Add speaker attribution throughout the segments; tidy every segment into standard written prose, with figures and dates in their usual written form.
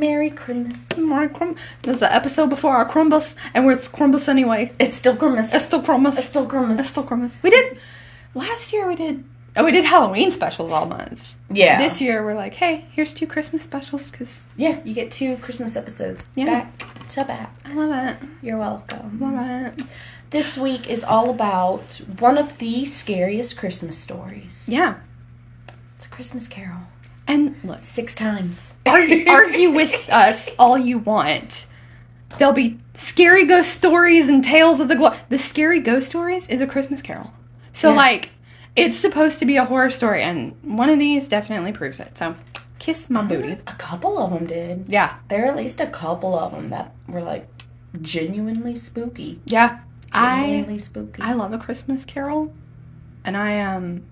Speaker 1: Merry Christmas.
Speaker 2: Merry Christmas. This is the episode before our Christmas, and it's Christmas anyway.
Speaker 1: It's still Christmas.
Speaker 2: It's still Christmas.
Speaker 1: It's still Christmas.
Speaker 2: It's still Christmas. We did, last year we did Halloween specials all month.
Speaker 1: Yeah.
Speaker 2: This year we're like, hey, here's 2 Christmas specials, because...
Speaker 1: Yeah, you get 2 Christmas episodes.
Speaker 2: Yeah.
Speaker 1: Back to back.
Speaker 2: I love it.
Speaker 1: You're welcome.
Speaker 2: Love it.
Speaker 1: This week is all about one of the scariest Christmas stories.
Speaker 2: Yeah.
Speaker 1: It's a Christmas Carol.
Speaker 2: And look,
Speaker 1: 6 times.
Speaker 2: argue with us all you want. There'll be scary ghost stories and tales of the glory. The scary ghost stories is a Christmas Carol. So,
Speaker 1: Yeah.
Speaker 2: it's supposed to be a horror story, and one of these definitely proves it. So, kiss my booty.
Speaker 1: A couple of them did.
Speaker 2: Yeah.
Speaker 1: There are at least a couple of them that were, genuinely spooky.
Speaker 2: Yeah.
Speaker 1: Genuinely spooky.
Speaker 2: I love a Christmas Carol. And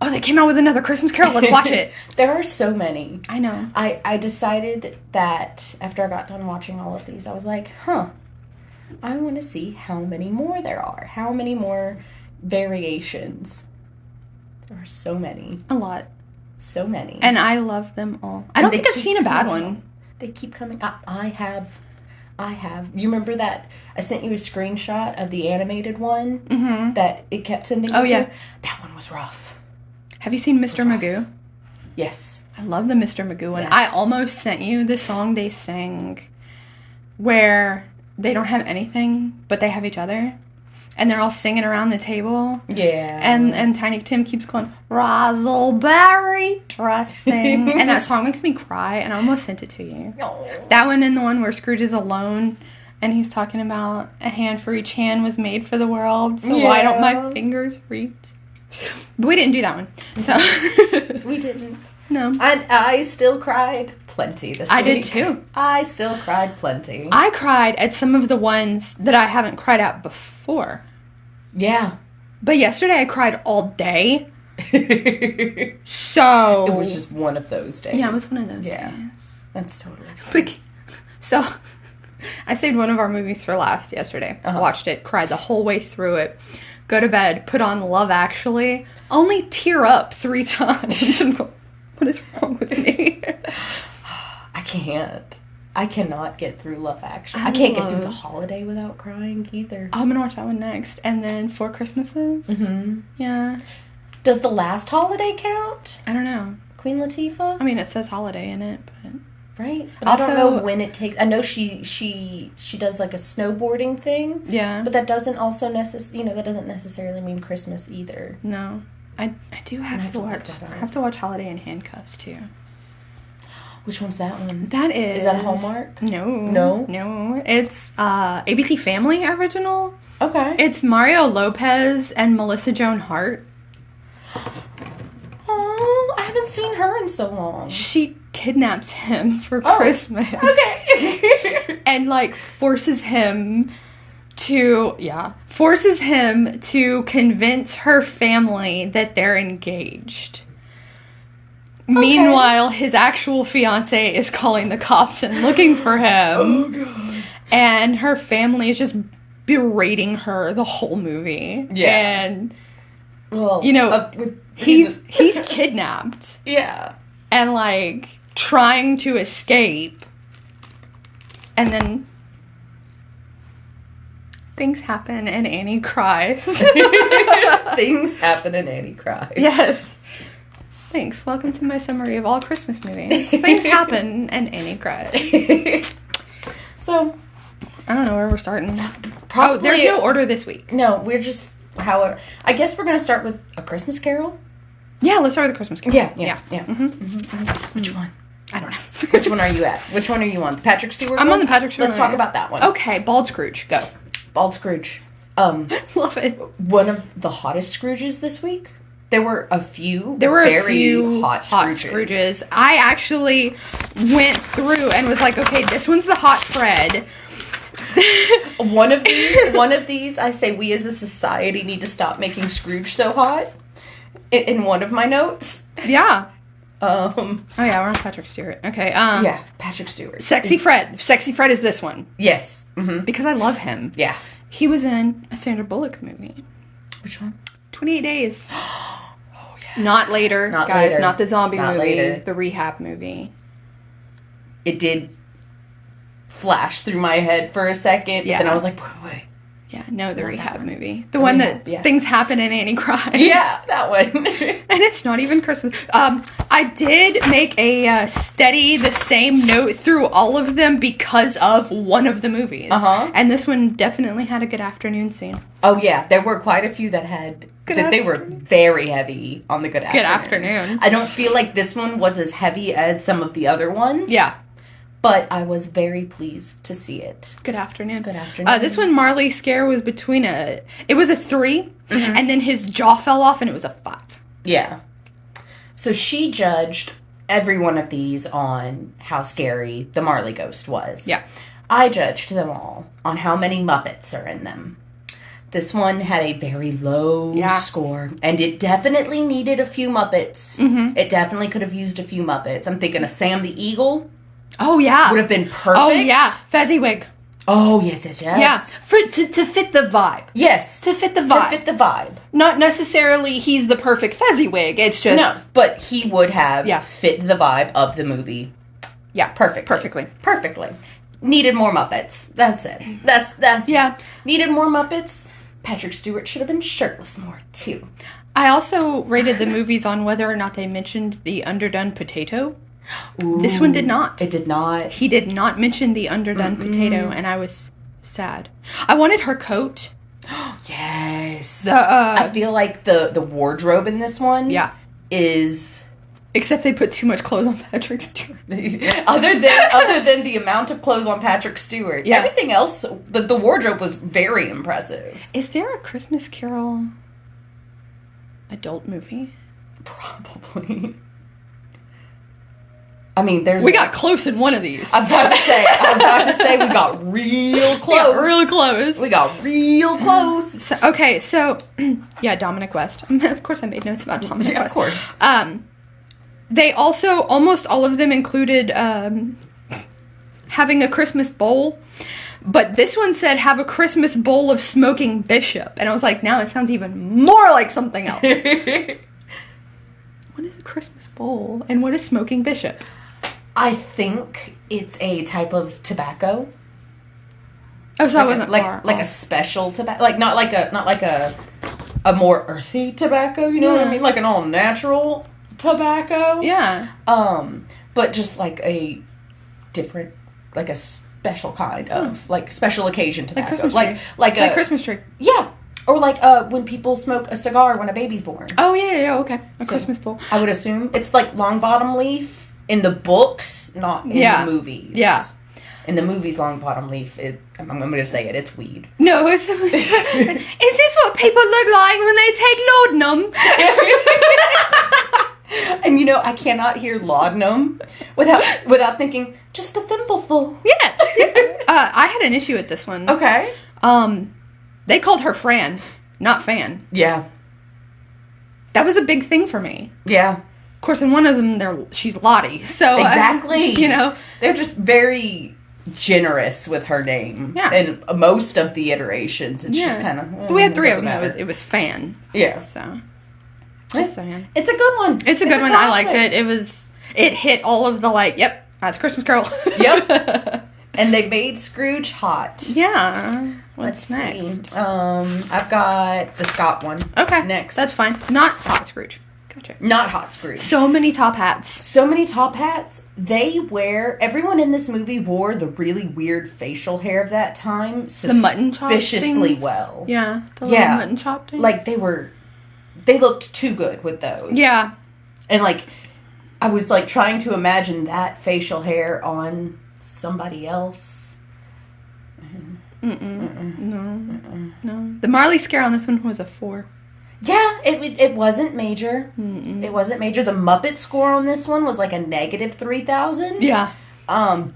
Speaker 2: oh, they came out with another Christmas Carol. Let's watch it.
Speaker 1: There are so many.
Speaker 2: I know.
Speaker 1: I decided that after I got done watching all of these, I was like, I want to see how many more there are. How many more variations. There are so many.
Speaker 2: A lot.
Speaker 1: So many.
Speaker 2: And I love them all. I don't think I've seen a bad one.
Speaker 1: They keep coming up. I have. You remember that I sent you a screenshot of the animated one that it kept sending
Speaker 2: Oh,
Speaker 1: you
Speaker 2: yeah.
Speaker 1: to? That one was rough.
Speaker 2: Have you seen Mr. Magoo?
Speaker 1: Yes.
Speaker 2: I love the Mr. Magoo one.
Speaker 1: Yes.
Speaker 2: I almost sent you the song they sang where they don't have anything, but they have each other. And they're all singing around the table.
Speaker 1: Yeah.
Speaker 2: And Tiny Tim keeps going, razzleberry dressing. And that song makes me cry, and I almost sent it to you.
Speaker 1: Oh.
Speaker 2: That one and the one where Scrooge is alone, and he's talking about a hand for each hand was made for the world, so why don't my fingers reach? But we didn't do that one. So
Speaker 1: We didn't.
Speaker 2: No.
Speaker 1: I still cried plenty this week.
Speaker 2: I did too.
Speaker 1: I still cried plenty.
Speaker 2: I cried at some of the ones that I haven't cried at before.
Speaker 1: Yeah.
Speaker 2: But yesterday I cried all day. So
Speaker 1: It was just one of those days.
Speaker 2: yeah, it was one of those days.
Speaker 1: That's totally fine.
Speaker 2: So I saved one of our movies for last yesterday. Watched it, cried the whole way through it. Go to bed, put on Love Actually, only tear up 3 times. And go, what is wrong with me?
Speaker 1: I can't. I cannot get through Love Actually. I can't get through The Holiday without crying either.
Speaker 2: I'm gonna watch that one next, and then 4 Christmases.
Speaker 1: Mm-hmm.
Speaker 2: Yeah.
Speaker 1: Does The Last Holiday count?
Speaker 2: I don't know.
Speaker 1: Queen Latifah?
Speaker 2: I mean, it says holiday in it, but
Speaker 1: Right. But
Speaker 2: Also,
Speaker 1: I don't know when it takes. I know she does a snowboarding thing.
Speaker 2: yeah.
Speaker 1: But that doesn't also that doesn't necessarily mean Christmas either.
Speaker 2: No, I do have to watch. I have to watch Holiday in Handcuffs too.
Speaker 1: Which one's that one?
Speaker 2: That is.
Speaker 1: Is that Hallmark?
Speaker 2: No. It's ABC Family original.
Speaker 1: Okay.
Speaker 2: It's Mario Lopez and Melissa Joan Hart.
Speaker 1: Oh, I haven't seen her in so long.
Speaker 2: She kidnaps him for Christmas.
Speaker 1: Okay.
Speaker 2: And forces him to convince her family that they're engaged. Okay. Meanwhile, his actual fiance is calling the cops and looking for him.
Speaker 1: Oh, God.
Speaker 2: And her family is just berating her the whole movie.
Speaker 1: Yeah.
Speaker 2: And,
Speaker 1: well,
Speaker 2: he's kidnapped.
Speaker 1: Yeah.
Speaker 2: And, trying to escape. And then things happen and Annie cries.
Speaker 1: Things happen and Annie cries.
Speaker 2: Yes. Thanks. Welcome to my summary of all Christmas movies. Things happen and Annie cries.
Speaker 1: So,
Speaker 2: I don't know where we're starting.
Speaker 1: Probably,
Speaker 2: there's no order this week.
Speaker 1: No, we're just, however, I guess we're going to start with A Christmas Carol.
Speaker 2: Yeah, let's start with A Christmas Carol.
Speaker 1: Yeah.
Speaker 2: Mm-hmm.
Speaker 1: Mm-hmm. Which one?
Speaker 2: I don't know.
Speaker 1: Which one are you at? Which one are you on? Patrick Stewart?
Speaker 2: I'm on the Patrick Stewart.
Speaker 1: Let's talk about that one.
Speaker 2: Okay, Bald Scrooge, go.
Speaker 1: Bald Scrooge.
Speaker 2: Love it.
Speaker 1: One of the hottest Scrooges this week. There were a few hot
Speaker 2: Scrooges. I actually went through and was like, okay, this one's the hot Fred.
Speaker 1: One of these, I say we as a society need to stop making Scrooge so hot. In one of my notes.
Speaker 2: Yeah.
Speaker 1: Oh
Speaker 2: yeah, we're on Patrick Stewart. Okay.
Speaker 1: Yeah, Patrick Stewart.
Speaker 2: Sexy Fred. Sexy Fred is this one.
Speaker 1: Yes. Mm-hmm.
Speaker 2: Because I love him.
Speaker 1: Yeah.
Speaker 2: He was in a Sandra Bullock movie.
Speaker 1: Which one?
Speaker 2: 28 Days. Oh, yeah. Not later, guys. Not the zombie movie. Later. The rehab movie.
Speaker 1: it did flash through my head for a second.
Speaker 2: Yeah.
Speaker 1: But then I was like, wait.
Speaker 2: Yeah, no, the Rehab movie. The one that things happen and Annie cries.
Speaker 1: Yeah, that one.
Speaker 2: And it's not even Christmas. I did make a steady, the same note through all of them because of one of the movies. Uh-huh. And this one definitely had a good afternoon scene.
Speaker 1: Oh, yeah. There were quite a few that had... They were very heavy on the good afternoon.
Speaker 2: Good afternoon.
Speaker 1: I don't feel like this one was as heavy as some of the other ones.
Speaker 2: Yeah.
Speaker 1: But I was very pleased to see it.
Speaker 2: Good afternoon.
Speaker 1: Good afternoon.
Speaker 2: This one, Marley's scare was between it was a 3, and then his jaw fell off, and it was a 5.
Speaker 1: Yeah. So she judged every one of these on how scary the Marley ghost was.
Speaker 2: Yeah.
Speaker 1: I judged them all on how many Muppets are in them. This one had a very low score, and it definitely needed a few Muppets. Mm-hmm. It definitely could have used a few Muppets. I'm thinking of Sam the Eagle.
Speaker 2: Oh, yeah.
Speaker 1: Would have been perfect.
Speaker 2: Oh, yeah. Fezziwig.
Speaker 1: Oh, yes.
Speaker 2: Yeah. To fit the vibe.
Speaker 1: Yes.
Speaker 2: To fit the vibe. Not necessarily he's the perfect Fezziwig. It's just...
Speaker 1: No, but he would have fit the vibe of the movie.
Speaker 2: Yeah.
Speaker 1: Perfectly. Needed more Muppets. That's it. That's
Speaker 2: yeah.
Speaker 1: Needed more Muppets. Patrick Stewart should have been shirtless more, too.
Speaker 2: I also rated the movies on whether or not they mentioned the underdone potato. Ooh, this one did not.
Speaker 1: It did not.
Speaker 2: He did not mention the underdone potato, and I was sad. I wanted her coat.
Speaker 1: Yes. I feel like the wardrobe in this one is...
Speaker 2: Except they put too much clothes on Patrick Stewart.
Speaker 1: other than the amount of clothes on Patrick Stewart.
Speaker 2: Yeah.
Speaker 1: Everything else, the wardrobe was very impressive.
Speaker 2: Is there a Christmas Carol adult movie?
Speaker 1: Probably. I mean,
Speaker 2: we got close in one of these.
Speaker 1: I'm about to say we got real close. We got real close.
Speaker 2: So, yeah, Dominic West. Of course I made notes about Dominic West.
Speaker 1: Of course.
Speaker 2: They also, almost all of them included having a Christmas bowl. But this one said, have a Christmas bowl of smoking bishop. And I was like, now it sounds even more like something else. What is a Christmas bowl? And what is smoking bishop?
Speaker 1: I think it's a type of tobacco.
Speaker 2: Oh, so I wasn't
Speaker 1: like a special tobacco, like not like a more earthy tobacco. You know what I mean? Like an all natural tobacco.
Speaker 2: Yeah.
Speaker 1: But just like a different, like a special kind of like special occasion tobacco, like a
Speaker 2: Christmas tree.
Speaker 1: Yeah. Or like when people smoke a cigar when a baby's born.
Speaker 2: Oh yeah, okay. Christmas bowl.
Speaker 1: I would assume it's like long bottom leaf. In the books, not in the movies.
Speaker 2: Yeah.
Speaker 1: In the movies, long bottom leaf, I'm going to say it's weed.
Speaker 2: No, is this what people look like when they take laudanum?
Speaker 1: And I cannot hear laudanum without thinking, just a thimbleful.
Speaker 2: Yeah. I had an issue with this one.
Speaker 1: Okay.
Speaker 2: They called her Fran, not Fan.
Speaker 1: Yeah.
Speaker 2: That was a big thing for me.
Speaker 1: Yeah.
Speaker 2: Of course, in one of them, she's Lottie. So
Speaker 1: exactly, they're just very generous with her name.
Speaker 2: Yeah,
Speaker 1: and most of the iterations, it's just kind of.
Speaker 2: We had 3 of them. It was Fan.
Speaker 1: Yeah.
Speaker 2: So, just saying,
Speaker 1: it's a good one.
Speaker 2: It's a good one. I liked it. It hit all of the yep, that's Christmas Carol.
Speaker 1: Yep. And they made Scrooge hot.
Speaker 2: Yeah.
Speaker 1: What's next? See. I've got the Scott one.
Speaker 2: Okay.
Speaker 1: Next.
Speaker 2: That's fine. Not Hot Scrooge. Gotcha.
Speaker 1: Not Hot Scrooge.
Speaker 2: So many top hats.
Speaker 1: Everyone in this movie wore the really weird facial hair of that time.
Speaker 2: The mutton chop
Speaker 1: suspiciously well.
Speaker 2: Yeah. The little mutton chop thing.
Speaker 1: Like they looked too good with those.
Speaker 2: Yeah.
Speaker 1: And I was trying to imagine that facial hair on somebody else.
Speaker 2: No. The Marley scare on this one was a 4.
Speaker 1: Yeah, it wasn't major. Mm-mm. It wasn't major. The Muppet score on this one was like a negative 3,000.
Speaker 2: Yeah.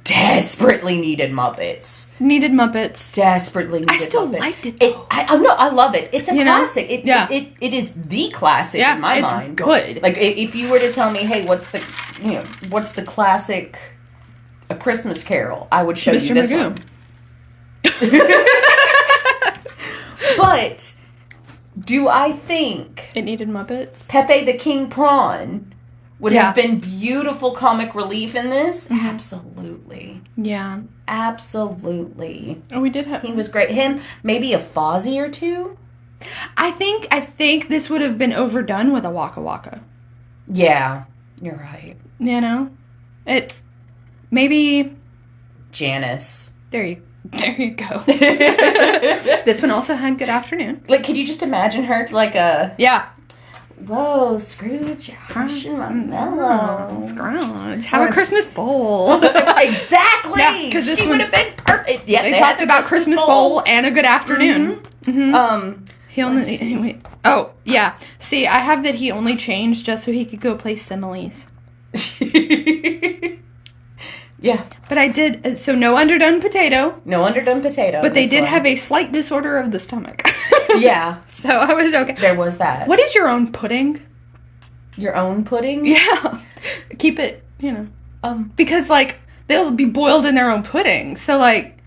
Speaker 1: Desperately needed Muppets.
Speaker 2: Desperately needed
Speaker 1: Muppets. I still
Speaker 2: liked it though.
Speaker 1: I love it. It's a classic. It is the classic in my mind.
Speaker 2: Good.
Speaker 1: Like if you were to tell me, hey, what's the classic A Christmas Carol? I would show you this one. But do I think
Speaker 2: it needed Muppets?
Speaker 1: Pepe the King Prawn would have been beautiful comic relief in this? Mm-hmm. Absolutely.
Speaker 2: Yeah.
Speaker 1: Absolutely.
Speaker 2: Oh, we did have...
Speaker 1: He was great. Him, maybe a Fozzie or two.
Speaker 2: I think this would have been overdone with a Waka Waka.
Speaker 1: Yeah, you're right.
Speaker 2: You know? It... Maybe...
Speaker 1: Janice.
Speaker 2: There you go. This one also had Good Afternoon.
Speaker 1: Like, could you just imagine her to, like, a...
Speaker 2: Yeah.
Speaker 1: Whoa, Scrooge, you're crushing my mellow.
Speaker 2: Scrooge. Have a Christmas bowl.
Speaker 1: Exactly.
Speaker 2: Yeah, because this
Speaker 1: she
Speaker 2: one
Speaker 1: would have been perfect. Yeah,
Speaker 2: they talked about Christmas bowl and a Good Afternoon.
Speaker 1: Mm-hmm.
Speaker 2: He only... Oh, yeah. See, I have that he only changed just so he could go play Similes.
Speaker 1: Yeah.
Speaker 2: But I did... So no underdone potato.
Speaker 1: No underdone potato.
Speaker 2: But they did have a slight disorder of the stomach.
Speaker 1: Yeah.
Speaker 2: So I was okay.
Speaker 1: There was that.
Speaker 2: What is your own pudding?
Speaker 1: Your own pudding?
Speaker 2: Yeah. Keep it, because, like, they'll be boiled in their own pudding. So, like,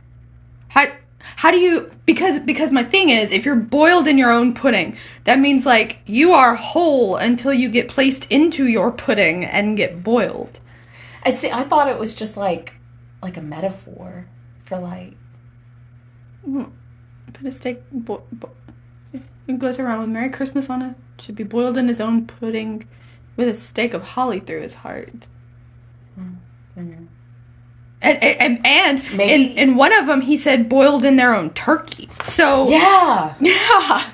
Speaker 2: how do you... Because my thing is, if you're boiled in your own pudding, that means, like, you are whole until you get placed into your pudding and get boiled.
Speaker 1: I thought it was just, like a metaphor for, like...
Speaker 2: Put a steak... He goes around with Merry Christmas on it. Should be boiled in his own pudding with a stake of holly through his heart.
Speaker 1: Mm-hmm.
Speaker 2: And
Speaker 1: maybe
Speaker 2: in one of them, he said boiled in their own turkey. So...
Speaker 1: Yeah.
Speaker 2: Yeah.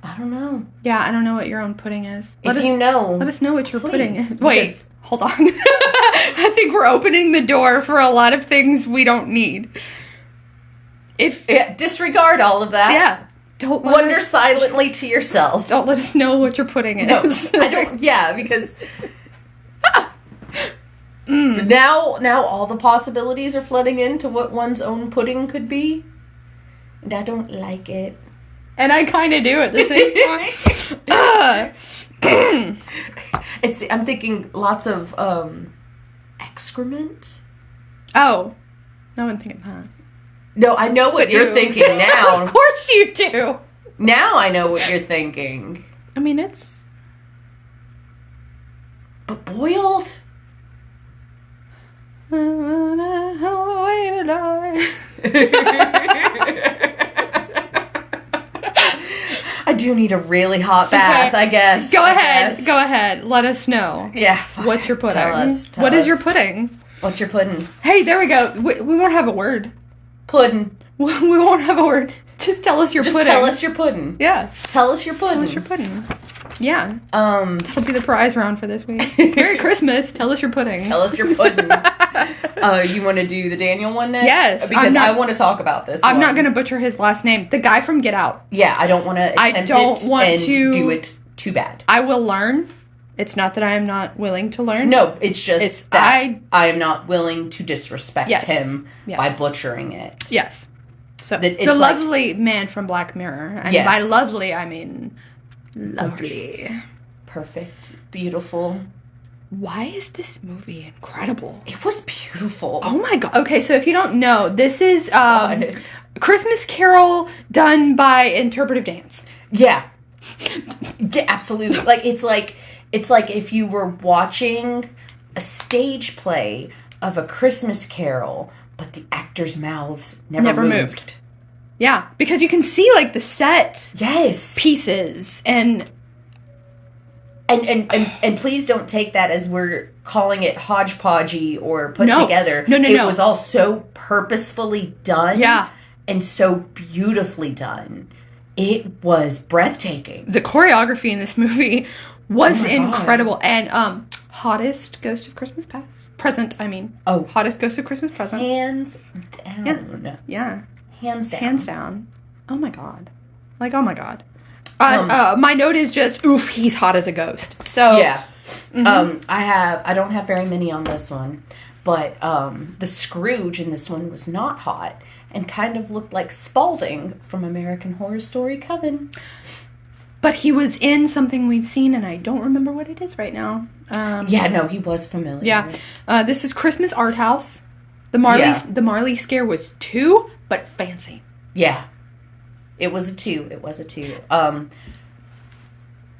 Speaker 1: I don't know.
Speaker 2: Yeah, I don't know what your own pudding is.
Speaker 1: Let us know
Speaker 2: what your pudding is.
Speaker 1: Because...
Speaker 2: Wait, hold on. I think we're opening the door for a lot of things we don't need.
Speaker 1: Disregard all of that.
Speaker 2: Yeah. Don't
Speaker 1: wonder silently to yourself.
Speaker 2: Don't let us know what your pudding is.
Speaker 1: No, I don't. Yeah, because now all the possibilities are flooding into what one's own pudding could be, and I don't like it.
Speaker 2: And I kind of do at the same time.
Speaker 1: I'm thinking lots of excrement.
Speaker 2: Oh, no one thinking that.
Speaker 1: No, I know what you're thinking now.
Speaker 2: Of course you do.
Speaker 1: Now I know what you're thinking.
Speaker 2: I mean, it's...
Speaker 1: But boiled? I do need a really hot bath, okay. I guess.
Speaker 2: Go ahead. Let us know.
Speaker 1: Yeah.
Speaker 2: What's your pudding?
Speaker 1: Tell us.
Speaker 2: What is your pudding?
Speaker 1: What's your pudding?
Speaker 2: Hey, there we go. We won't have a word.
Speaker 1: Pudding.
Speaker 2: We won't have a word. Just tell us your pudding.
Speaker 1: Just tell us your pudding.
Speaker 2: Yeah.
Speaker 1: Tell us your pudding.
Speaker 2: Tell us your pudding. Yeah. That'll be the prize round for this week. Merry Christmas. Tell us your pudding.
Speaker 1: Tell us your pudding. You want to do the Daniel one next?
Speaker 2: Yes.
Speaker 1: Because I want to talk about this
Speaker 2: I'm not going to butcher his last name. The guy from Get Out.
Speaker 1: Yeah, I don't want to attempt to do it too bad.
Speaker 2: I will learn. It's not that I am not willing to learn.
Speaker 1: No, it's just that I am not willing to disrespect him by butchering it.
Speaker 2: Yes. So, the lovely man from Black Mirror. And by lovely, I mean lovely.
Speaker 1: Perfect. Beautiful.
Speaker 2: Why is this movie incredible?
Speaker 1: It was beautiful.
Speaker 2: Oh my god. Okay, so if you don't know, this is Christmas Carol done by interpretive dance.
Speaker 1: Yeah. Yeah, absolutely. It's like if you were watching a stage play of A Christmas Carol, but the actors' mouths never moved.
Speaker 2: Yeah, because you can see, like, the set pieces and
Speaker 1: please don't take that as we're calling it hodgepodgey or put together.
Speaker 2: No.
Speaker 1: It was all so purposefully done.
Speaker 2: Yeah.
Speaker 1: And so beautifully done. It was breathtaking.
Speaker 2: The choreography in this movie was incredible. God. And hottest Ghost of Christmas Present, I mean.
Speaker 1: Oh.
Speaker 2: Hottest Ghost of Christmas Present.
Speaker 1: Hands down.
Speaker 2: Yeah.
Speaker 1: Hands down.
Speaker 2: Hands down. Oh my god. Like, oh my god. My note is just, oof, he's hot as a ghost. So
Speaker 1: yeah. Mm-hmm. I don't have very many on this one, but the Scrooge in this one was not hot and kind of looked like Spaulding from American Horror Story Coven.
Speaker 2: But he was in something we've seen, and I don't remember what it is right now.
Speaker 1: He was familiar.
Speaker 2: Yeah. This is Christmas Art House. The Marley Scare was 2, but fancy.
Speaker 1: Yeah. It was a 2.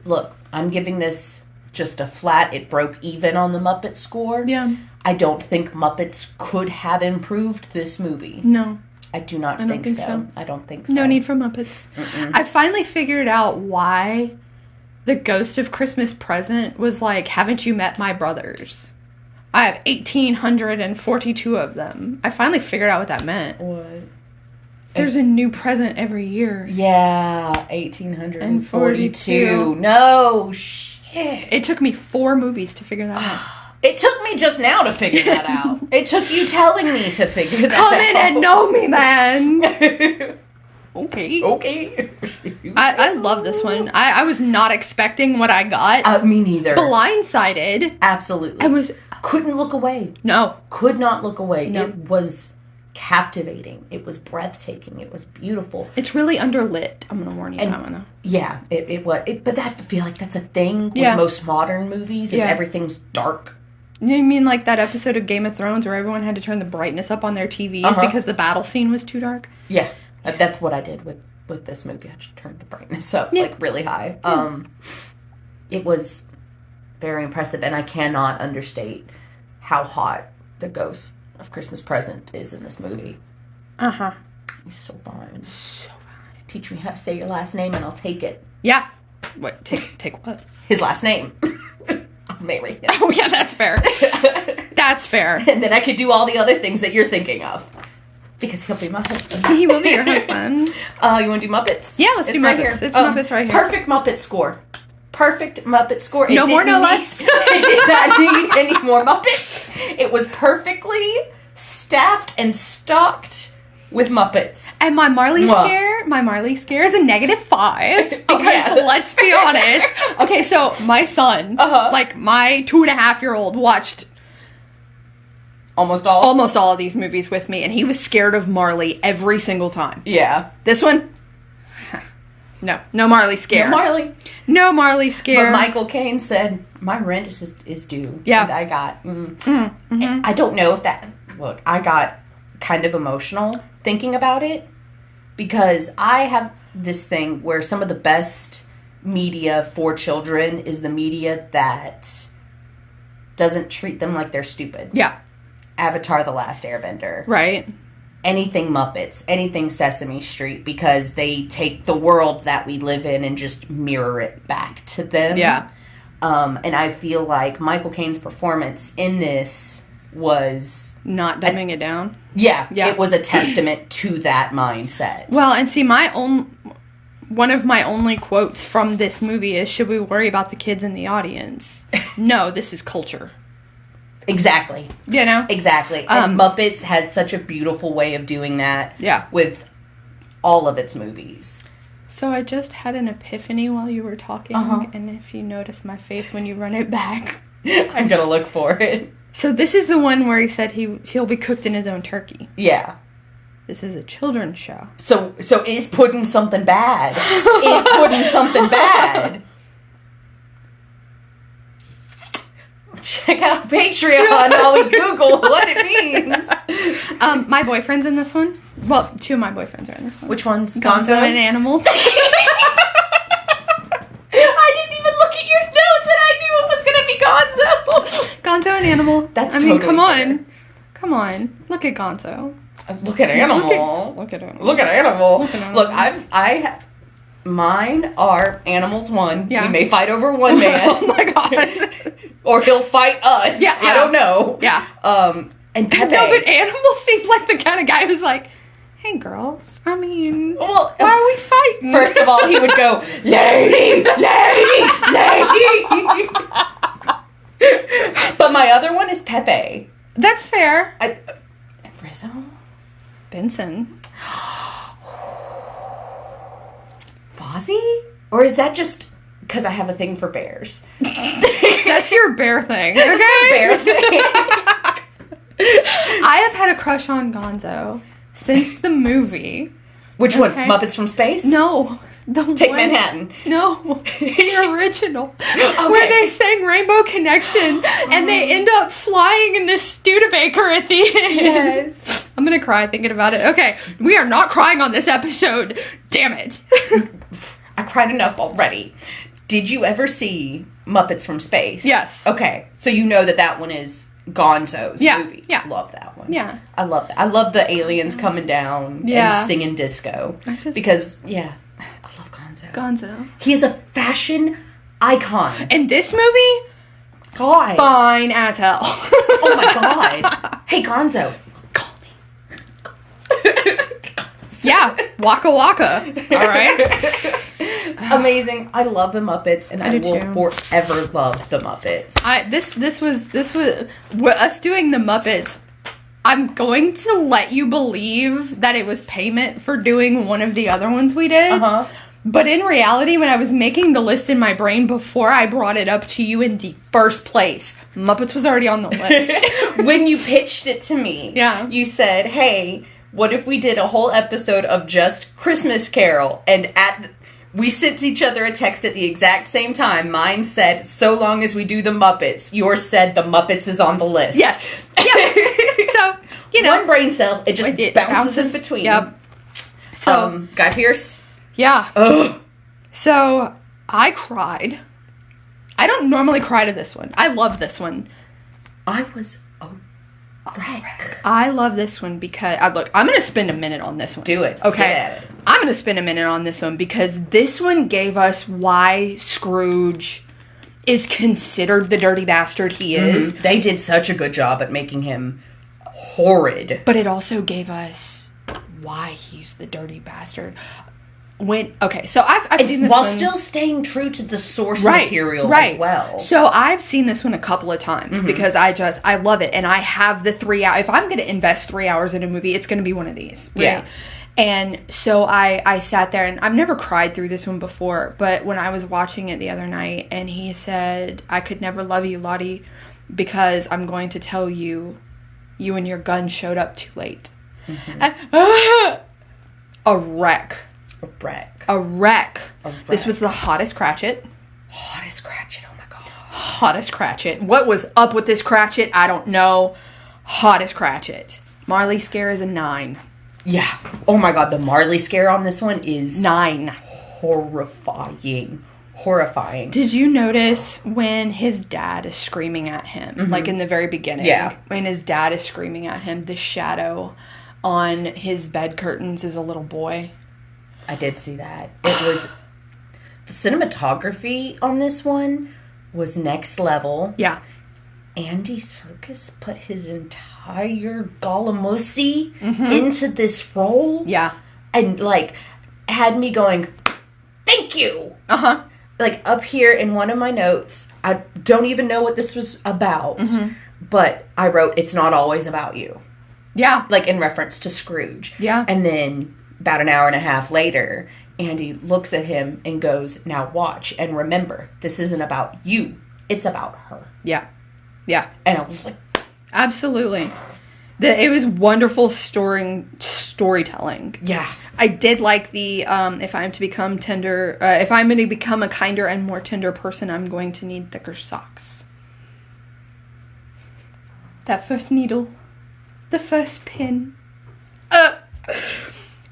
Speaker 1: Look, I'm giving this just a flat, it broke even on the Muppet score.
Speaker 2: Yeah.
Speaker 1: I don't think Muppets could have improved this movie.
Speaker 2: No.
Speaker 1: I do not think so. I don't think so.
Speaker 2: No need for Muppets. Mm-mm. I finally figured out why the Ghost of Christmas Present was like, haven't you met my brothers? I have 1,842 of them. I finally figured out what that meant.
Speaker 1: What?
Speaker 2: There's a new present every year.
Speaker 1: Yeah, 1,842. No, shit.
Speaker 2: It took me 4 movies to figure that out.
Speaker 1: It took me just now to figure that out. It took you telling me to figure that
Speaker 2: out. Come in and know me, man.
Speaker 1: Okay.
Speaker 2: I love this one. I was not expecting what I got.
Speaker 1: Me neither.
Speaker 2: Blindsided.
Speaker 1: Absolutely. Couldn't look away.
Speaker 2: No.
Speaker 1: Could not look away.
Speaker 2: No.
Speaker 1: It was captivating. It was breathtaking. It was beautiful.
Speaker 2: It's really underlit. I'm going to warn you that one, though.
Speaker 1: Yeah, it was. But I feel like that's a thing with most modern movies, is everything's dark.
Speaker 2: You mean like that episode of Game of Thrones where everyone had to turn the brightness up on their TVs because the battle scene was too dark?
Speaker 1: Yeah, that's what I did with this movie. I just turned the brightness up like really high. Yeah. It was very impressive, and I cannot understate how hot the Ghost of Christmas Present is in this movie. He's so fine.
Speaker 2: So fine.
Speaker 1: Teach me how to say your last name, and I'll take it.
Speaker 2: Yeah. What? Take what?
Speaker 1: His last name. I'll marry him.
Speaker 2: Oh yeah, that's fair. That's fair.
Speaker 1: And then I could do all the other things that you're thinking of. Because he'll be my husband.
Speaker 2: He will be your husband.
Speaker 1: You want to do Muppets?
Speaker 2: Yeah, let's do Muppets. Right here. It's Muppets right here.
Speaker 1: Perfect Muppet score. Perfect Muppet score.
Speaker 2: No more, no less.
Speaker 1: It did not need any more Muppets. It was perfectly staffed and stocked with Muppets.
Speaker 2: And my Marley scare is a -5. Because let's be honest. Okay, so my son, like my 2.5-year-old, watched almost all of these movies with me, and he was scared of Marley every single time.
Speaker 1: Yeah.
Speaker 2: This one, no Marley scare. No Marley scare.
Speaker 1: But Michael Caine said, my rent is due.
Speaker 2: Yeah.
Speaker 1: And I got, I don't know if that, look, I got kind of emotional thinking about it, because I have this thing where some of the best media for children is the media that doesn't treat them like they're stupid.
Speaker 2: Yeah.
Speaker 1: Avatar: The Last Airbender.
Speaker 2: Right.
Speaker 1: Anything Muppets, anything Sesame Street, because they take the world that we live in and just mirror it back to them.
Speaker 2: Yeah.
Speaker 1: And I feel like Michael Caine's performance in this was...
Speaker 2: not dumbing it down?
Speaker 1: Yeah. It was a testament to that mindset.
Speaker 2: Well, and see, one of my only quotes from this movie is, should we worry about the kids in the audience? No, this is culture.
Speaker 1: Exactly.
Speaker 2: You know?
Speaker 1: Exactly. And Muppets has such a beautiful way of doing that.
Speaker 2: Yeah.
Speaker 1: With all of its movies.
Speaker 2: So I just had an epiphany while you were talking, and if you notice my face when you run it back.
Speaker 1: I'm going to look for it.
Speaker 2: So this is the one where he said he'll be cooked in his own turkey.
Speaker 1: Yeah.
Speaker 2: This is a children's show.
Speaker 1: So is Puddin' something bad? Is Puddin' something bad? Check out Patreon while we Google what it means.
Speaker 2: My boyfriend's in this one. Well, 2 of my boyfriends are in this one.
Speaker 1: Which one's?
Speaker 2: Gonzo and Animal.
Speaker 1: I didn't even look at your notes and I knew it was going to be Gonzo.
Speaker 2: Gonzo and Animal.
Speaker 1: That's
Speaker 2: totally
Speaker 1: come
Speaker 2: fair.
Speaker 1: on.
Speaker 2: Come on. Look at Gonzo.
Speaker 1: Look at Animal.
Speaker 2: Look at Animal.
Speaker 1: Look at Animal. Look, mine are Animals 1.
Speaker 2: Yeah.
Speaker 1: We may fight over one man.
Speaker 2: Oh my god.
Speaker 1: Or he'll fight us.
Speaker 2: Yeah.
Speaker 1: I don't know.
Speaker 2: Yeah.
Speaker 1: And Pepe.
Speaker 2: No, but Animal seems like the kind of guy who's like, hey girls, I mean,
Speaker 1: well,
Speaker 2: why are we fighting?
Speaker 1: First of all, he would go, lady. But my other one is Pepe.
Speaker 2: That's fair.
Speaker 1: Rizzo?
Speaker 2: Benson.
Speaker 1: Fozzie? Or is that just because I have a thing for bears?
Speaker 2: That's your bear thing, okay?
Speaker 1: Bear thing.
Speaker 2: I have had a crush on Gonzo since the movie.
Speaker 1: Which one? Muppets from Space?
Speaker 2: No.
Speaker 1: Take Manhattan.
Speaker 2: No. The original. Okay. Where they sang Rainbow Connection and they end up flying in this Studebaker at the end.
Speaker 1: Yes.
Speaker 2: I'm going to cry thinking about it. Okay. We are not crying on this episode. Damn it.
Speaker 1: I cried enough already. Did you ever see Muppets from Space?
Speaker 2: Yes.
Speaker 1: Okay. So you know that one is Gonzo's movie.
Speaker 2: Yeah.
Speaker 1: Love that one.
Speaker 2: Yeah.
Speaker 1: I love that. I love the aliens coming down and singing disco. Because, I love Gonzo.
Speaker 2: Gonzo.
Speaker 1: He is a fashion icon.
Speaker 2: And this movie,
Speaker 1: God.
Speaker 2: fine as hell.
Speaker 1: Oh my God. Hey, Gonzo. Call me.
Speaker 2: Yeah. Waka waka. All right.
Speaker 1: Amazing. I love the Muppets, and I will
Speaker 2: too.
Speaker 1: forever love the Muppets.
Speaker 2: This was us doing the Muppets. I'm going to let you believe that it was payment for doing one of the other ones we did.
Speaker 1: Uh-huh.
Speaker 2: But in reality, when I was making the list in my brain before I brought it up to you in the first place, Muppets was already on the list.
Speaker 1: When you pitched it to me, you said, hey, what if we did a whole episode of just Christmas Carol? And we sent each other a text at the exact same time. Mine said, so long as we do the Muppets. Yours said, the Muppets is on the list.
Speaker 2: Yes. Yeah. So, you know.
Speaker 1: One brain cell, it just bounces in between.
Speaker 2: Yep. So.
Speaker 1: Guy Pearce.
Speaker 2: Yeah.
Speaker 1: Ugh.
Speaker 2: So, I cried. I don't normally cry to this one. I love this one.
Speaker 1: I was a wreck.
Speaker 2: I love this one because, look, I'm going to spend a minute on this one.
Speaker 1: Do it.
Speaker 2: Okay.
Speaker 1: Get at it.
Speaker 2: I'm going to spend a minute on this one because this one gave us why Scrooge is considered the dirty bastard he is.
Speaker 1: Mm-hmm. They did such a good job at making him horrid.
Speaker 2: But it also gave us why he's the dirty bastard. So I've seen this
Speaker 1: while
Speaker 2: one.
Speaker 1: still staying true to the source material as well.
Speaker 2: So I've seen this one a couple of times because I love it, and I have the 3 hours. If I'm going to invest 3 hours in a movie, it's going to be one of these. Right?
Speaker 1: Yeah.
Speaker 2: And so I sat there, and I've never cried through this one before, but when I was watching it the other night, and he said, I could never love you, Lottie, because I'm going to tell you, you and your gun showed up too late. Mm-hmm. A wreck. A wreck. This was the hottest Cratchit.
Speaker 1: Hottest Cratchit, oh my God.
Speaker 2: Hottest Cratchit. What was up with this Cratchit? I don't know. Hottest Cratchit. Marley Scare is a 9.
Speaker 1: Yeah. Oh my God, the Marley Scare on this one is
Speaker 2: 9.
Speaker 1: Horrifying.
Speaker 2: Did you notice when his dad is screaming at him? Like in the very beginning.
Speaker 1: Yeah. When
Speaker 2: his dad is screaming at him, the shadow on his bed curtains is a little boy.
Speaker 1: I did see that. It was... The cinematography on this one was next level.
Speaker 2: Yeah.
Speaker 1: Andy Serkis put his entire Gollumussy into this role.
Speaker 2: Yeah.
Speaker 1: And, had me going, thank you!
Speaker 2: Uh-huh.
Speaker 1: Up here in one of my notes, I don't even know what this was about, but I wrote, it's not always about you.
Speaker 2: Yeah.
Speaker 1: In reference to Scrooge.
Speaker 2: Yeah.
Speaker 1: And then... About an hour and a half later, Andy looks at him and goes, now watch and remember, this isn't about you. It's about her.
Speaker 2: Yeah. Yeah.
Speaker 1: And I was like...
Speaker 2: Absolutely. It was wonderful storytelling.
Speaker 1: Yeah.
Speaker 2: I did like the, if I'm to become tender, if I'm going to become a kinder and more tender person, I'm going to need thicker socks. That first needle. The first pin.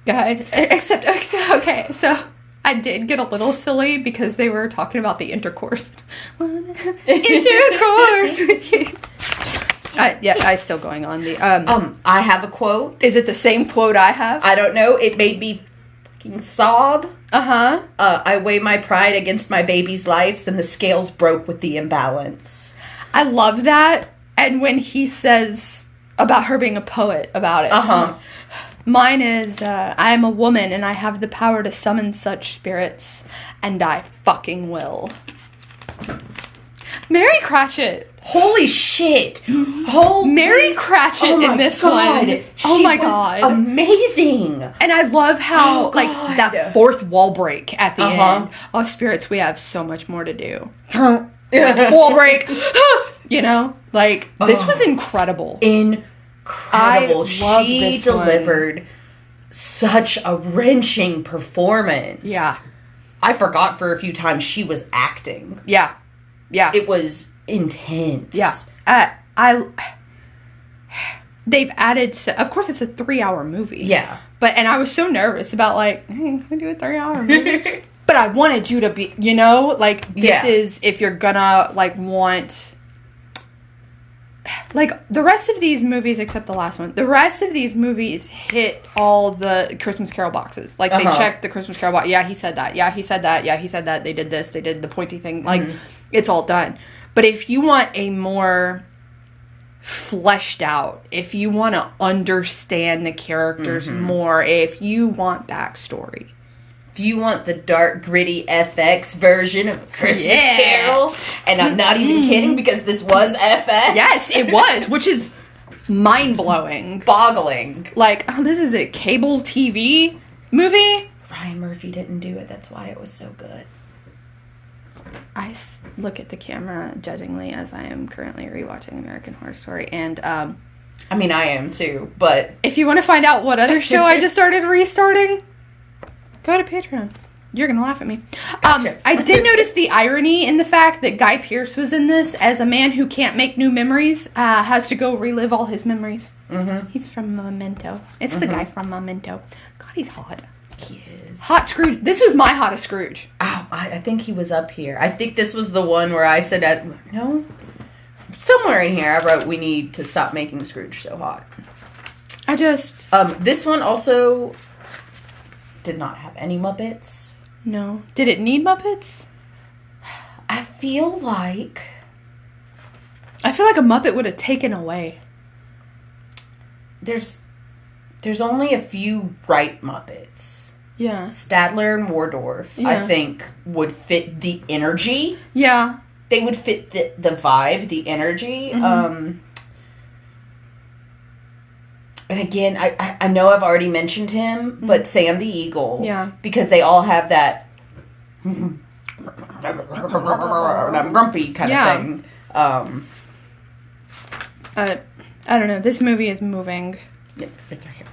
Speaker 2: God. Except, okay, so I did get a little silly because they were talking about the intercourse. Intercourse with you. I'm still going on the...
Speaker 1: I have a quote.
Speaker 2: Is it the same quote I have?
Speaker 1: I don't know. It made me fucking sob.
Speaker 2: Uh-huh.
Speaker 1: I weigh my pride against my baby's lives and the scales broke with the imbalance.
Speaker 2: I love that. And when he says about her being a poet about it.
Speaker 1: Uh-huh.
Speaker 2: Mine is, I am a woman and I have the power to summon such spirits. And I fucking will. Mary Cratchit.
Speaker 1: Holy shit.
Speaker 2: Mary Cratchit in this one. Oh my God.
Speaker 1: Amazing.
Speaker 2: And I love how, that fourth wall break at the end. Oh, spirits, we have so much more to do. Wall break. You know? This was incredible.
Speaker 1: Incredible. She delivered such a wrenching performance.
Speaker 2: Yeah.
Speaker 1: I forgot for a few times she was acting.
Speaker 2: Yeah. Yeah.
Speaker 1: It was intense.
Speaker 2: Yeah. They've added, of course it's a 3-hour movie.
Speaker 1: Yeah.
Speaker 2: And I was so nervous about hey, can we do a 3-hour movie? but I wanted you to be, you know, like, this
Speaker 1: Yeah.
Speaker 2: is, if you're gonna, like, want, like, the rest of these movies, except the last one, the rest of these movies hit all the Christmas Carol boxes. Like, they checked the Christmas Carol box. Yeah, he said that. Yeah, he said that. Yeah, he said that. They did this. They did the pointy thing. Like, it's all done. But if you want a more fleshed out, if you want to understand the characters more, if you want backstory,
Speaker 1: if you want the dark, gritty FX version of Christmas Carol, and I'm not even kidding because this was FX.
Speaker 2: Yes, it was, which is mind-blowing.
Speaker 1: Boggling.
Speaker 2: Like, oh, this is a cable TV movie?
Speaker 1: Ryan Murphy didn't do it. That's why it was so good.
Speaker 2: I look at the camera judgingly as I am currently rewatching American Horror Story, and
Speaker 1: I mean, I am too, but
Speaker 2: if you want to find out what other show I just started restarting, go to Patreon. You're gonna laugh at me.
Speaker 1: Gotcha.
Speaker 2: I did notice the irony in the fact that Guy Pearce was in this as a man who can't make new memories, has to go relive all his memories. Mm-hmm. He's from Memento. It's the guy from Memento. God, he's hot.
Speaker 1: he is.
Speaker 2: Hot Scrooge. This was my hottest Scrooge.
Speaker 1: Oh, I think he was up here. I think this was the one where I said, no, somewhere in here I wrote, we need to stop making Scrooge so hot. This one also did not have any Muppets.
Speaker 2: No. Did it need Muppets?
Speaker 1: I feel like
Speaker 2: a Muppet would have taken away.
Speaker 1: There's only a few right Muppets.
Speaker 2: Yeah.
Speaker 1: Statler and Waldorf, I think, would fit the energy.
Speaker 2: Yeah.
Speaker 1: They would fit the vibe, the energy. Mm-hmm. And again, I know I've already mentioned him, but Sam the Eagle.
Speaker 2: Yeah.
Speaker 1: Because they all have that grumpy kind of thing.
Speaker 2: I don't know. This movie is moving.
Speaker 1: Yeah, it's right here.